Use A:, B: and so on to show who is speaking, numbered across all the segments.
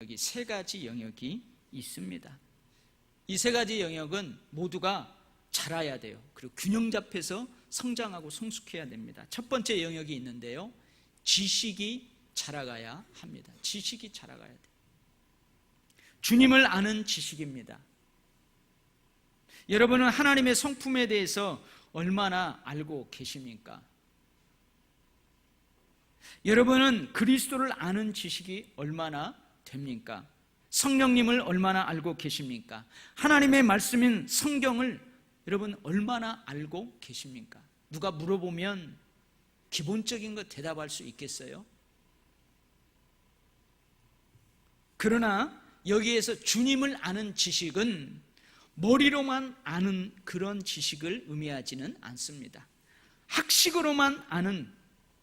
A: 영역이 세 가지 영역이 있습니다. 이 세 가지 영역은 모두가 자라야 돼요. 그리고 균형 잡혀서 성장하고 성숙해야 됩니다. 첫 번째 영역이 있는데요, 지식이 자라가야 합니다. 지식이 자라가야 돼요. 주님을 아는 지식입니다. 여러분은 하나님의 성품에 대해서 얼마나 알고 계십니까? 여러분은 그리스도를 아는 지식이 얼마나 됩니까? 성령님을 얼마나 알고 계십니까? 하나님의 말씀인 성경을 여러분 얼마나 알고 계십니까? 누가 물어보면 기본적인 거 대답할 수 있겠어요? 그러나 여기에서 주님을 아는 지식은 머리로만 아는 그런 지식을 의미하지는 않습니다. 학식으로만 아는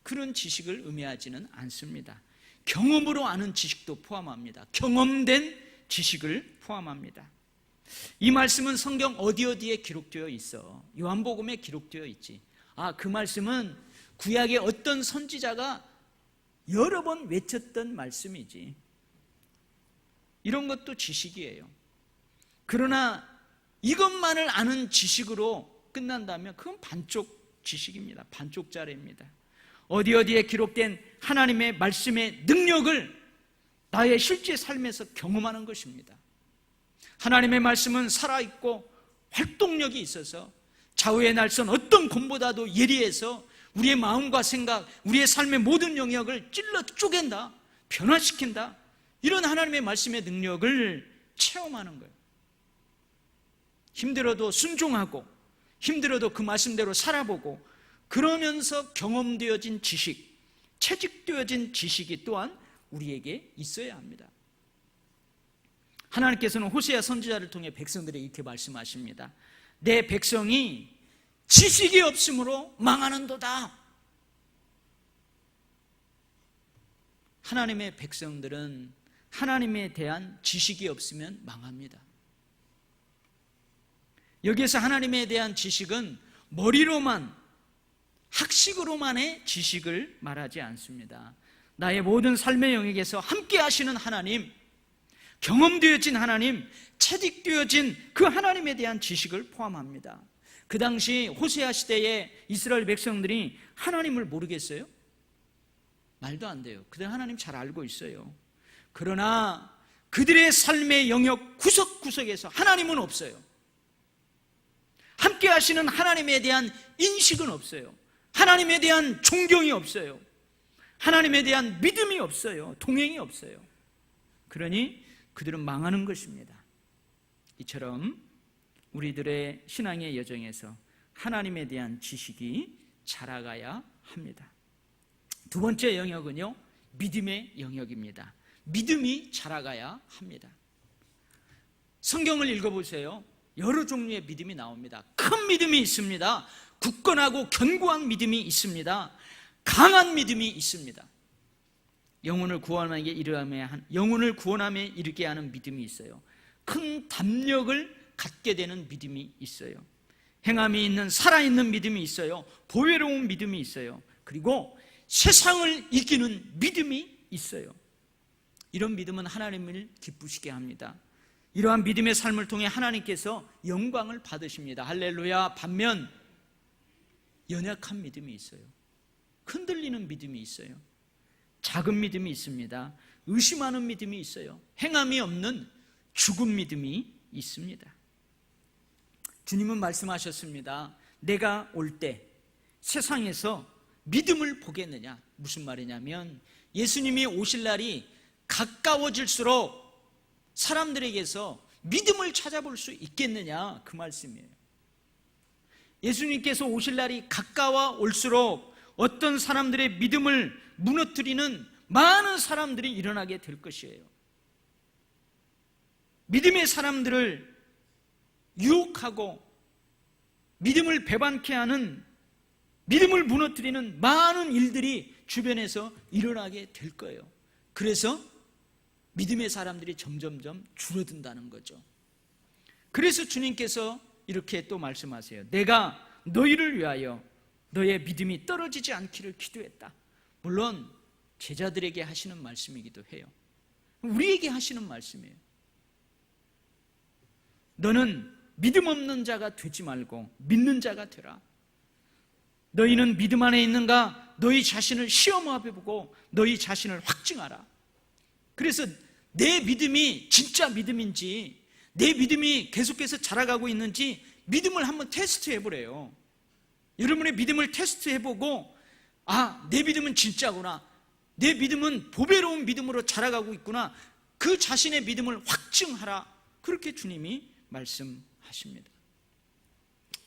A: 그런 지식을 의미하지는 않습니다. 경험으로 아는 지식도 포함합니다. 경험된 지식을 포함합니다. 이 말씀은 성경 어디에 기록되어 있어. 요한복음에 기록되어 있지. 그 말씀은 구약의 어떤 선지자가 여러 번 외쳤던 말씀이지. 이런 것도 지식이에요. 그러나 이것만을 아는 지식으로 끝난다면 그건 반쪽 지식입니다. 반쪽짜리입니다. 어디에 기록된 하나님의 말씀의 능력을 나의 실제 삶에서 경험하는 것입니다. 하나님의 말씀은 살아있고 활동력이 있어서 좌우의 날선 어떤 곰보다도 예리해서 우리의 마음과 생각, 우리의 삶의 모든 영역을 찔러 쪼갠다, 변화시킨다. 이런 하나님의 말씀의 능력을 체험하는 거예요. 힘들어도 순종하고 힘들어도 그 말씀대로 살아보고 그러면서 경험되어진 지식, 채직되어진 지식이 또한 우리에게 있어야 합니다. 하나님께서는 호세아 선지자를 통해 백성들에게 이렇게 말씀하십니다. 내 백성이 지식이 없으므로 망하는도다. 하나님의 백성들은 하나님에 대한 지식이 없으면 망합니다. 여기에서 하나님에 대한 지식은 머리로만, 학식으로만의 지식을 말하지 않습니다. 나의 모든 삶의 영역에서 함께 하시는 하나님, 경험되어진 하나님, 채직되어진 그 하나님에 대한 지식을 포함합니다. 그 당시 호세아 시대에 이스라엘 백성들이 하나님을 모르겠어요? 말도 안 돼요. 그들 하나님 잘 알고 있어요. 그러나 그들의 삶의 영역 구석구석에서 하나님은 없어요. 함께 하시는 하나님에 대한 인식은 없어요. 하나님에 대한 존경이 없어요. 하나님에 대한 믿음이 없어요. 동행이 없어요. 그러니 그들은 망하는 것입니다. 이처럼 우리들의 신앙의 여정에서 하나님에 대한 지식이 자라가야 합니다. 두 번째 영역은요, 믿음의 영역입니다. 믿음이 자라가야 합니다. 성경을 읽어보세요. 여러 종류의 믿음이 나옵니다. 큰 믿음이 있습니다. 굳건하고 견고한 믿음이 있습니다. 강한 믿음이 있습니다. 영혼을 구원함에 이르게 하는 믿음이 있어요. 큰 담력을 갖게 되는 믿음이 있어요. 행함이 있는 살아있는 믿음이 있어요. 보배로운 믿음이 있어요. 그리고 세상을 이기는 믿음이 있어요. 이런 믿음은 하나님을 기쁘시게 합니다. 이러한 믿음의 삶을 통해 하나님께서 영광을 받으십니다. 할렐루야. 반면 연약한 믿음이 있어요. 흔들리는 믿음이 있어요. 작은 믿음이 있습니다. 의심하는 믿음이 있어요. 행함이 없는 죽은 믿음이 있습니다. 주님은 말씀하셨습니다. 내가 올 때 세상에서 믿음을 보겠느냐. 무슨 말이냐면 예수님이 오실 날이 가까워질수록 사람들에게서 믿음을 찾아볼 수 있겠느냐, 그 말씀이에요. 예수님께서 오실 날이 가까워 올수록 어떤 사람들의 믿음을 무너뜨리는 많은 사람들이 일어나게 될 것이에요. 믿음의 사람들을 유혹하고 믿음을 배반케 하는, 믿음을 무너뜨리는 많은 일들이 주변에서 일어나게 될 거예요. 그래서 믿음의 사람들이 점점점 줄어든다는 거죠. 그래서 주님께서 이렇게 또 말씀하세요. 내가 너희를 위하여 너의 믿음이 떨어지지 않기를 기도했다. 물론 제자들에게 하시는 말씀이기도 해요. 우리에게 하시는 말씀이에요. 너는 믿음 없는 자가 되지 말고 믿는 자가 되라. 너희는 믿음 안에 있는가? 너희 자신을 시험해 보고 너희 자신을 확증하라. 그래서 내 믿음이 진짜 믿음인지, 내 믿음이 계속해서 자라가고 있는지 믿음을 한번 테스트해 보래요. 여러분의 믿음을 테스트해 보고, 아, 내 믿음은 진짜구나, 내 믿음은 보배로운 믿음으로 자라가고 있구나, 그 자신의 믿음을 확증하라. 그렇게 주님이 말씀하십니다.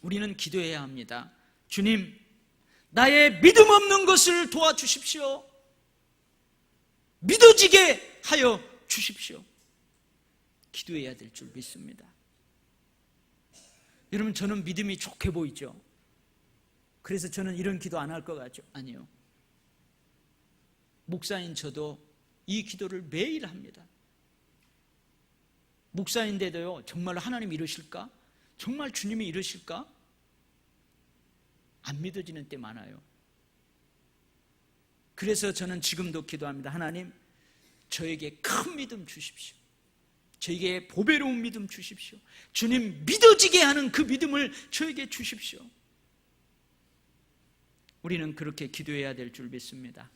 A: 우리는 기도해야 합니다. 주님, 나의 믿음 없는 것을 도와주십시오. 믿어지게 하여 주십시오. 기도해야 될 줄 믿습니다. 여러분, 저는 믿음이 좋게 보이죠? 그래서 저는 이런 기도 안 할 것 같죠? 아니요. 목사인 저도 이 기도를 매일 합니다. 목사인데도요, 정말 하나님 이러실까? 정말 주님이 이러실까? 안 믿어지는 때 많아요. 그래서 저는 지금도 기도합니다. 하나님, 저에게 큰 믿음 주십시오. 저에게 보배로운 믿음 주십시오. 주님, 믿어지게 하는 그 믿음을 저에게 주십시오. 우리는 그렇게 기도해야 될 줄 믿습니다.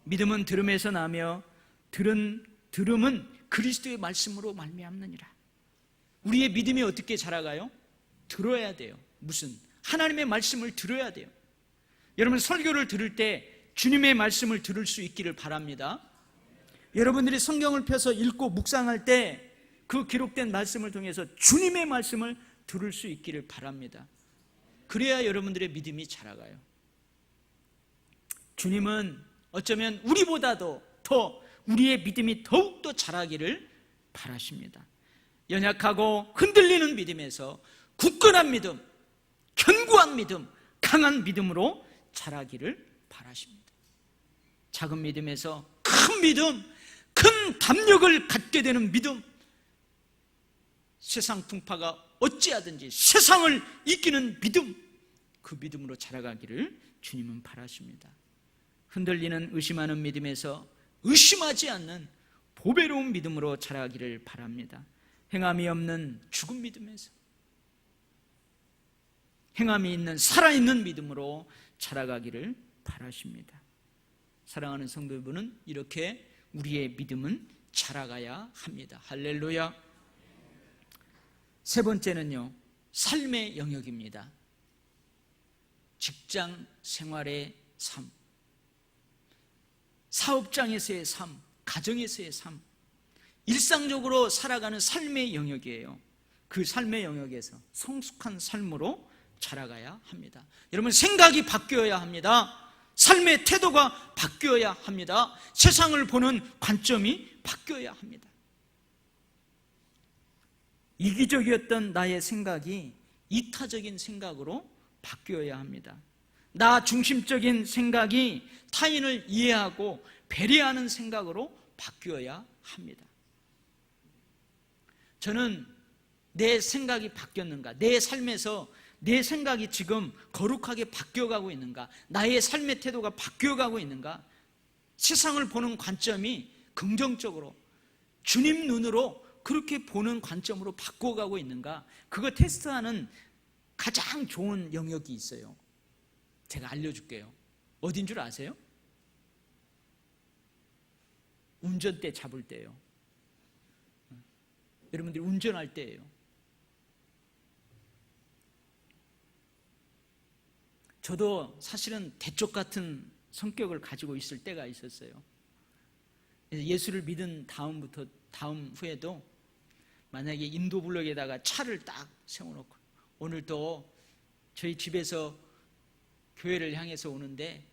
A: 믿음은 들음에서 나며 들음은 그리스도의 말씀으로 말미암느니라. 우리의 믿음이 어떻게 자라가요? 들어야 돼요. 무슨? 하나님의 말씀을 들어야 돼요. 여러분, 설교를 들을 때 주님의 말씀을 들을 수 있기를 바랍니다. 여러분들이 성경을 펴서 읽고 묵상할 때 그 기록된 말씀을 통해서 주님의 말씀을 들을 수 있기를 바랍니다. 그래야 여러분들의 믿음이 자라가요. 주님은 어쩌면 우리보다도 더 우리의 믿음이 더욱더 자라기를 바라십니다. 연약하고 흔들리는 믿음에서 굳건한 믿음, 견고한 믿음, 강한 믿음으로 자라기를 바라십니다. 작은 믿음에서 큰 믿음, 큰 담력을 갖게 되는 믿음, 세상 풍파가 어찌하든지 세상을 이기는 믿음, 그 믿음으로 자라가기를 주님은 바라십니다. 흔들리는 의심하는 믿음에서 의심하지 않는 보배로운 믿음으로 자라기를 바랍니다. 행함이 없는 죽은 믿음에서 행함이 있는 살아있는 믿음으로 자라가기를 바라십니다. 사랑하는 성도 여러분은 이렇게 우리의 믿음은 자라가야 합니다. 할렐루야. 세 번째는요, 삶의 영역입니다. 직장 생활의 삶, 사업장에서의 삶, 가정에서의 삶, 일상적으로 살아가는 삶의 영역이에요. 그 삶의 영역에서 성숙한 삶으로 자라가야 합니다. 여러분, 생각이 바뀌어야 합니다. 삶의 태도가 바뀌어야 합니다. 세상을 보는 관점이 바뀌어야 합니다. 이기적이었던 나의 생각이 이타적인 생각으로 바뀌어야 합니다. 나 중심적인 생각이 타인을 이해하고 배려하는 생각으로 바뀌어야 합니다. 저는 내 생각이 바뀌었는가, 내 삶에서 내 생각이 지금 거룩하게 바뀌어가고 있는가, 나의 삶의 태도가 바뀌어가고 있는가, 세상을 보는 관점이 긍정적으로 주님 눈으로 그렇게 보는 관점으로 바꿔가고 있는가, 그거 테스트하는 가장 좋은 영역이 있어요. 제가 알려줄게요. 어딘 줄 아세요? 운전대 잡을 때예요. 여러분들이 운전할 때예요. 저도 사실은 대쪽 같은 성격을 가지고 있을 때가 있었어요. 예수를 믿은 다음 후에도 만약에 인도블럭에다가 차를 딱 세워놓고, 오늘도 저희 집에서 교회를 향해서 오는데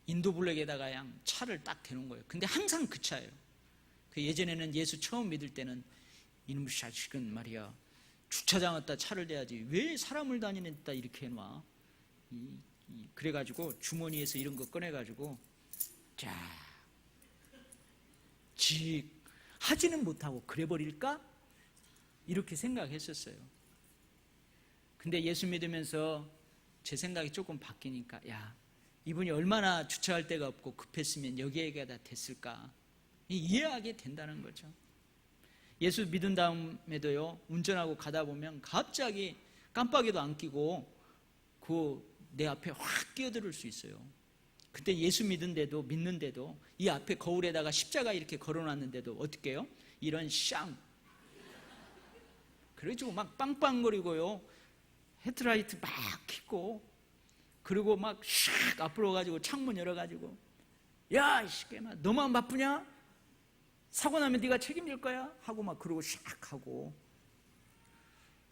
A: 인도블럭에다가 그냥 차를 딱 대놓은 거예요. 근데 항상 그 차예요. 예전에는 예수 처음 믿을 때는 이놈의 자식은 말이야, 주차장 갖다 차를 대야지 왜 사람을 다니는 데다 이렇게 해놔. 그래가지고 주머니에서 이런 거 꺼내가지고 직 하지는 못하고 그래버릴까? 이렇게 생각했었어요. 근데 예수 믿으면서 제 생각이 조금 바뀌니까, 야, 이분이 얼마나 주차할 데가 없고 급했으면 여기에다 댔을까. 이해하게 된다는 거죠. 예수 믿은 다음에도요, 운전하고 가다 보면 갑자기 깜빡이도 안 끼고 내 앞에 확 끼어들을 수 있어요. 그때 예수 믿는데도 이 앞에 거울에다가 십자가 이렇게 걸어놨는데도 어떻게 해요? 이런 샹 그래가지고 막 빵빵거리고요, 헤드라이트 막 켜고, 그리고 막 샥 앞으로 가지고 창문 열어가지고, 야 이 새끼야, 너만 바쁘냐? 사고 나면 네가 책임질 거야? 하고 막 그러고 샥 하고,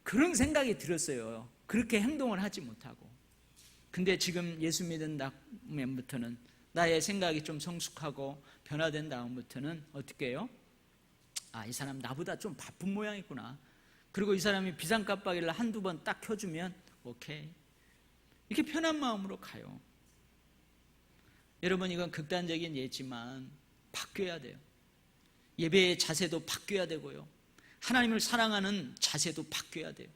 A: 그런 생각이 들었어요. 그렇게 행동을 하지 못하고. 근데 지금 예수 믿은 다음부터는, 나의 생각이 좀 성숙하고 변화된 다음부터는 어떻게 해요? 이 사람 나보다 좀 바쁜 모양이구나. 그리고 이 사람이 비상깜빡이를 한두 번 딱 켜주면 오케이, 이렇게 편한 마음으로 가요. 여러분, 이건 극단적인 예지만 바뀌어야 돼요. 예배의 자세도 바뀌어야 되고요, 하나님을 사랑하는 자세도 바뀌어야 돼요.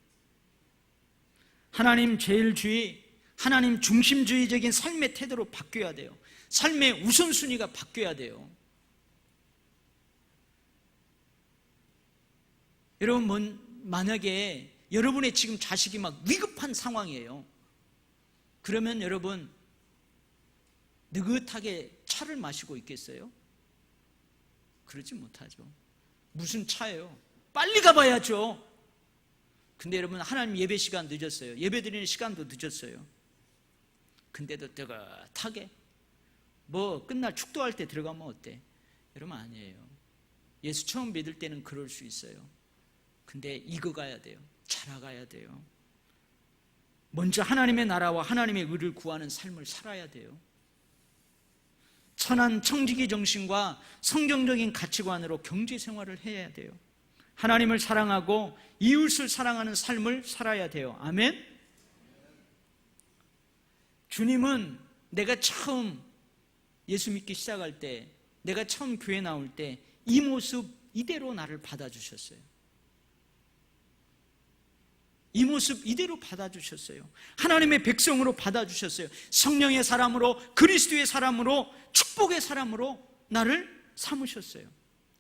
A: 하나님 제일주의, 하나님 중심주의적인 삶의 태도로 바뀌어야 돼요. 삶의 우선순위가 바뀌어야 돼요. 여러분, 만약에 여러분의 지금 자식이 막 위급한 상황이에요. 그러면 여러분 느긋하게 차를 마시고 있겠어요? 그러지 못하죠. 무슨 차예요? 빨리 가봐야죠. 근데 여러분, 하나님 예배 시간 늦었어요. 예배 드리는 시간도 늦었어요. 근데도 뜨뜻하게 끝날 축도할 때 들어가면 어때? 여러분, 아니에요. 예수 처음 믿을 때는 그럴 수 있어요. 근데 익어가야 돼요. 자라가야 돼요. 먼저 하나님의 나라와 하나님의 의를 구하는 삶을 살아야 돼요. 천한 청지기 정신과 성경적인 가치관으로 경제 생활을 해야 돼요. 하나님을 사랑하고 이웃을 사랑하는 삶을 살아야 돼요. 아멘? 주님은 내가 처음 예수 믿기 시작할 때, 내가 처음 교회 나올 때 이 모습 이대로 나를 받아주셨어요. 이 모습 이대로 받아주셨어요. 하나님의 백성으로 받아주셨어요. 성령의 사람으로, 그리스도의 사람으로, 축복의 사람으로 나를 삼으셨어요.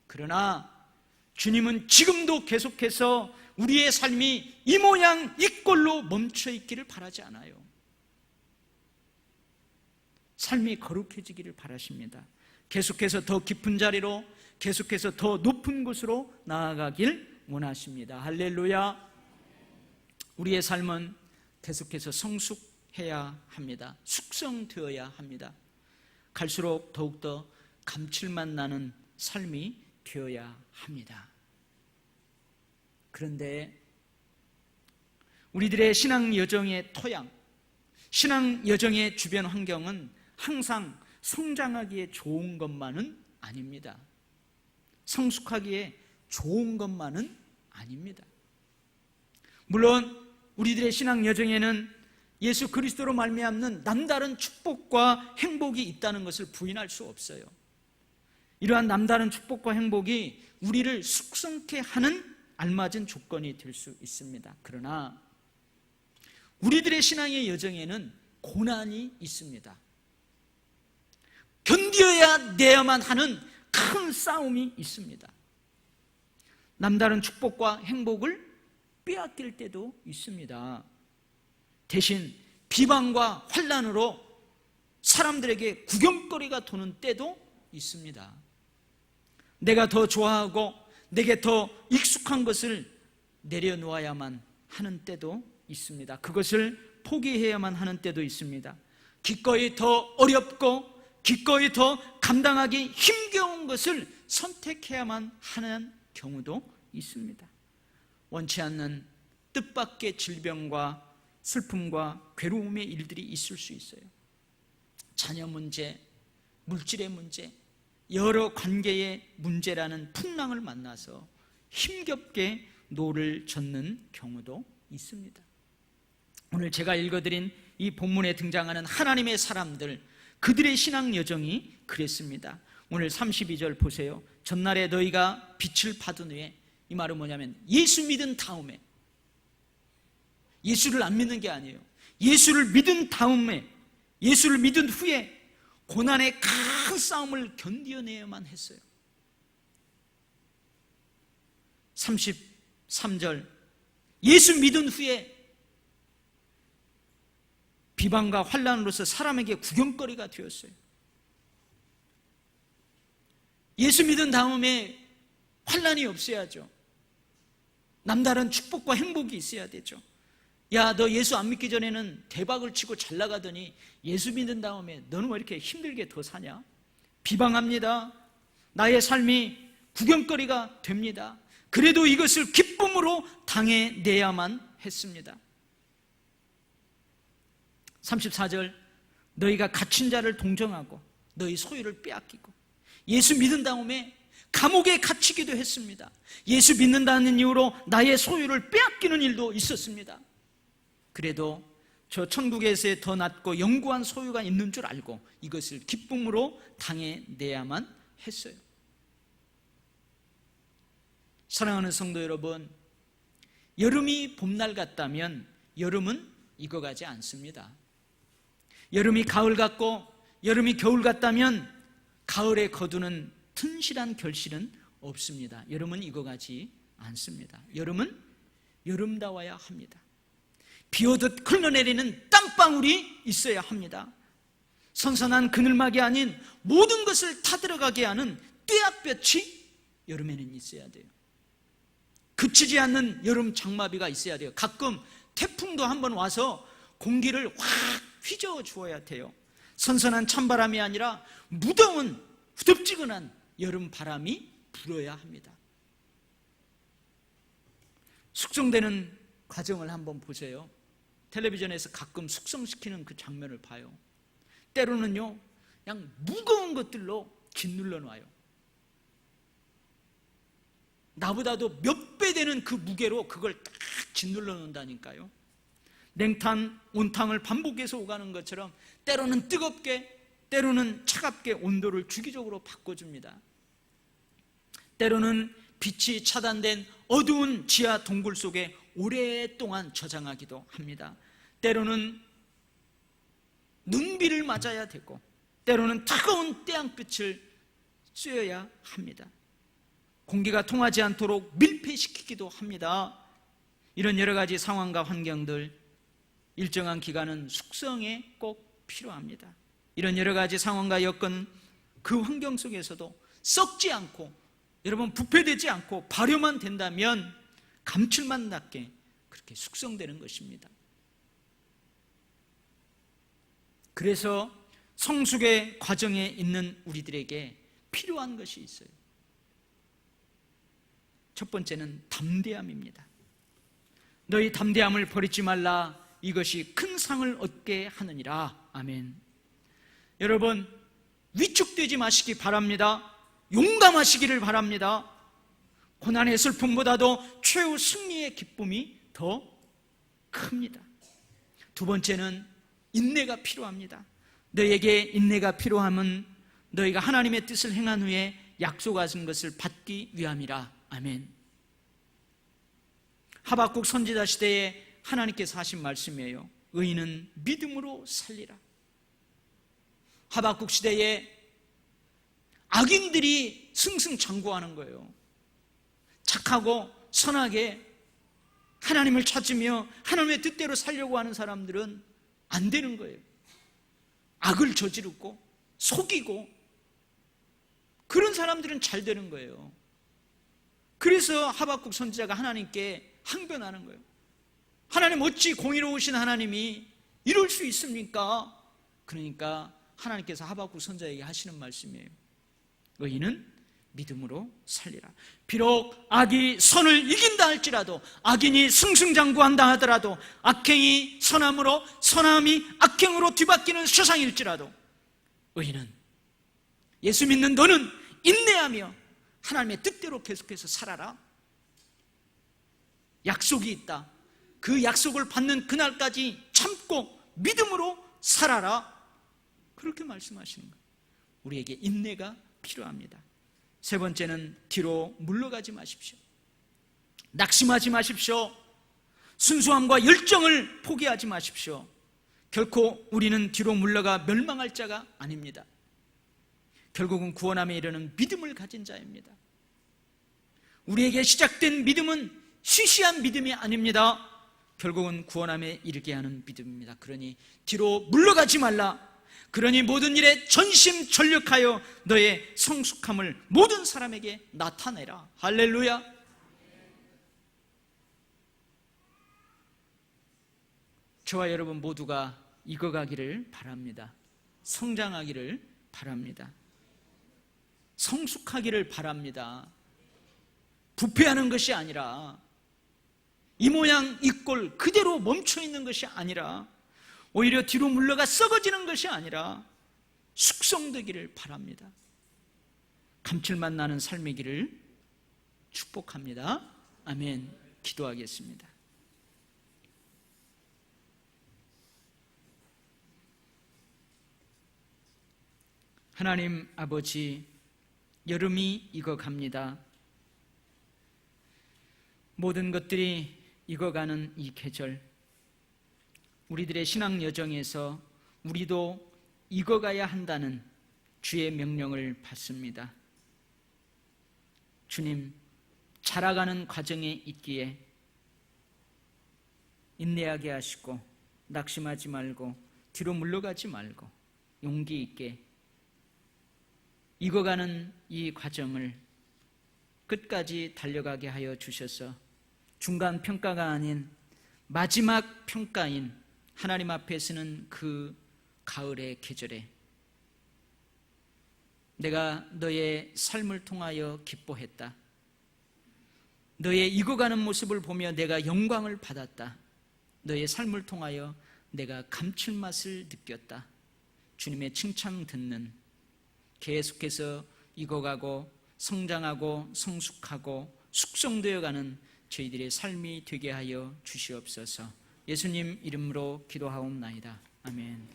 A: 그러나 주님은 지금도 계속해서 우리의 삶이 이 모양 이 꼴로 멈춰 있기를 바라지 않아요. 삶이 거룩해지기를 바라십니다. 계속해서 더 깊은 자리로, 계속해서 더 높은 곳으로 나아가길 원하십니다. 할렐루야. 우리의 삶은 계속해서 성숙해야 합니다. 숙성되어야 합니다. 갈수록 더욱더 감칠맛 나는 삶이 되어야 합니다. 그런데 우리들의 신앙 여정의 토양, 신앙 여정의 주변 환경은 항상 성장하기에 좋은 것만은 아닙니다. 성숙하기에 좋은 것만은 아닙니다. 물론 우리들의 신앙 여정에는 예수 그리스도로 말미암는 남다른 축복과 행복이 있다는 것을 부인할 수 없어요. 이러한 남다른 축복과 행복이 우리를 숙성케 하는 알맞은 조건이 될 수 있습니다. 그러나 우리들의 신앙의 여정에는 고난이 있습니다. 견뎌야 내야만 하는 큰 싸움이 있습니다. 남다른 축복과 행복을 빼앗길 때도 있습니다. 대신 비방과 환난으로 사람들에게 구경거리가 도는 때도 있습니다. 내가 더 좋아하고 내게 더 익숙한 것을 내려놓아야만 하는 때도 있습니다. 그것을 포기해야만 하는 때도 있습니다. 기꺼이 더 어렵고 기꺼이 더 감당하기 힘겨운 것을 선택해야만 하는 경우도 있습니다. 원치 않는 뜻밖의 질병과 슬픔과 괴로움의 일들이 있을 수 있어요. 자녀 문제, 물질의 문제, 여러 관계의 문제라는 풍랑을 만나서 힘겹게 노를 젓는 경우도 있습니다. 오늘 제가 읽어드린 이 본문에 등장하는 하나님의 사람들, 그들의 신앙 여정이 그랬습니다. 오늘 32절 보세요. 전날에 너희가 빛을 받은 후에, 이 말은 뭐냐면 예수 믿은 다음에, 예수를 안 믿는 게 아니에요. 예수를 믿은 다음에, 예수를 믿은 후에 고난의 큰 싸움을 견뎌내야만 했어요. 33절, 예수 믿은 후에 비방과 환난으로서 사람에게 구경거리가 되었어요. 예수 믿은 다음에 환난이 없어야죠. 남다른 축복과 행복이 있어야 되죠. 야, 너 예수 안 믿기 전에는 대박을 치고 잘 나가더니 예수 믿은 다음에 너는 왜 이렇게 힘들게 더 사냐? 비방합니다. 나의 삶이 구경거리가 됩니다. 그래도 이것을 기쁨으로 당해내야만 했습니다. 34절, 너희가 갇힌 자를 동정하고 너희 소유를 빼앗기고, 예수 믿은 다음에 감옥에 갇히기도 했습니다. 예수 믿는다는 이유로 나의 소유를 빼앗기는 일도 있었습니다. 그래도 저 천국에서의 더 낫고 영구한 소유가 있는 줄 알고 이것을 기쁨으로 당해내야만 했어요. 사랑하는 성도 여러분, 여름이 봄날 같다면 여름은 익어가지 않습니다. 여름이 가을 같고 여름이 겨울 같다면 가을에 거두는 튼실한 결실은 없습니다. 여름은 익어가지 않습니다. 여름은 여름다워야 합니다. 비 오듯 흘러내리는 땀방울이 있어야 합니다. 선선한 그늘막이 아닌 모든 것을 타들어가게 하는 떼약볕이 여름에는 있어야 돼요. 그치지 않는 여름 장마비가 있어야 돼요. 가끔 태풍도 한번 와서 공기를 확 휘저어 주어야 돼요. 선선한 찬바람이 아니라 무더운 후덥지근한 여름 바람이 불어야 합니다. 숙성되는 과정을 한번 보세요. 텔레비전에서 가끔 숙성시키는 그 장면을 봐요. 때로는요, 그냥 무거운 것들로 짓눌러 놔요. 나보다도 몇 배 되는 그 무게로 그걸 딱 짓눌러 놓는다니까요. 냉탕, 온탕을 반복해서 오가는 것처럼 때로는 뜨겁게, 때로는 차갑게 온도를 주기적으로 바꿔줍니다. 때로는 빛이 차단된 어두운 지하 동굴 속에 오랫동안 저장하기도 합니다. 때로는 눈비를 맞아야 되고, 때로는 뜨거운 태양빛을 쬐어야 합니다. 공기가 통하지 않도록 밀폐시키기도 합니다. 이런 여러 가지 상황과 환경들, 일정한 기간은 숙성에 꼭 필요합니다. 이런 여러 가지 상황과 여건, 그 환경 속에서도 썩지 않고, 여러분 부패되지 않고 발효만 된다면 감칠맛 나게 그렇게 숙성되는 것입니다. 그래서 성숙의 과정에 있는 우리들에게 필요한 것이 있어요. 첫 번째는 담대함입니다. 너희 담대함을 버리지 말라. 이것이 큰 상을 얻게 하느니라. 아멘. 여러분, 위축되지 마시기 바랍니다. 용감하시기를 바랍니다. 고난의 슬픔보다도 최후 승리의 기쁨이 더 큽니다. 두 번째는 인내가 필요합니다. 너에게 인내가 필요함은 너희가 하나님의 뜻을 행한 후에 약속하신 것을 받기 위함이라. 아멘. 하박국 선지자 시대에 하나님께서 하신 말씀이에요. 의인은 믿음으로 살리라. 하박국 시대에 악인들이 승승장구하는 거예요. 착하고 선하게 하나님을 찾으며 하나님의 뜻대로 살려고 하는 사람들은 안 되는 거예요. 악을 저지르고 속이고 그런 사람들은 잘 되는 거예요. 그래서 하박국 선지자가 하나님께 항변하는 거예요. 하나님, 어찌 공의로우신 하나님이 이럴 수 있습니까? 그러니까 하나님께서 하박국 선지자에게 하시는 말씀이에요. 의인은 믿음으로 살리라. 비록 악이 선을 이긴다 할지라도, 악인이 승승장구한다 하더라도, 악행이 선함으로, 선함이 악행으로 뒤바뀌는 세상일지라도, 의인은, 예수 믿는 너는 인내하며 하나님의 뜻대로 계속해서 살아라. 약속이 있다. 그 약속을 받는 그날까지 참고 믿음으로 살아라. 그렇게 말씀하시는 거예요. 우리에게 인내가 필요합니다. 세 번째는 뒤로 물러가지 마십시오. 낙심하지 마십시오. 순수함과 열정을 포기하지 마십시오. 결코 우리는 뒤로 물러가 멸망할 자가 아닙니다. 결국은 구원함에 이르는 믿음을 가진 자입니다. 우리에게 시작된 믿음은 시시한 믿음이 아닙니다. 결국은 구원함에 이르게 하는 믿음입니다. 그러니 뒤로 물러가지 말라. 그러니 모든 일에 전심전력하여 너의 성숙함을 모든 사람에게 나타내라. 할렐루야. 저와 여러분 모두가 익어가기를 바랍니다. 성장하기를 바랍니다. 성숙하기를 바랍니다. 부패하는 것이 아니라, 이 모양 이 꼴 그대로 멈춰있는 것이 아니라, 오히려 뒤로 물러가 썩어지는 것이 아니라 숙성되기를 바랍니다. 감칠맛 나는 삶이기를 축복합니다. 아멘. 기도하겠습니다. 하나님 아버지, 여름이 익어갑니다. 모든 것들이 익어가는 이 계절, 우리들의 신앙 여정에서 우리도 익어가야 한다는 주의 명령을 받습니다. 주님, 자라가는 과정에 있기에 인내하게 하시고 낙심하지 말고 뒤로 물러가지 말고 용기 있게 익어가는 이 과정을 끝까지 달려가게 하여 주셔서 중간 평가가 아닌 마지막 평가인 하나님 앞에 서는 그 가을의 계절에 내가 너의 삶을 통하여 기뻐했다. 너의 익어가는 모습을 보며 내가 영광을 받았다. 너의 삶을 통하여 내가 감칠맛을 느꼈다. 주님의 칭찬 듣는, 계속해서 익어가고 성장하고 성숙하고 숙성되어가는 저희들의 삶이 되게 하여 주시옵소서. 예수님 이름으로 기도하옵나이다. 아멘.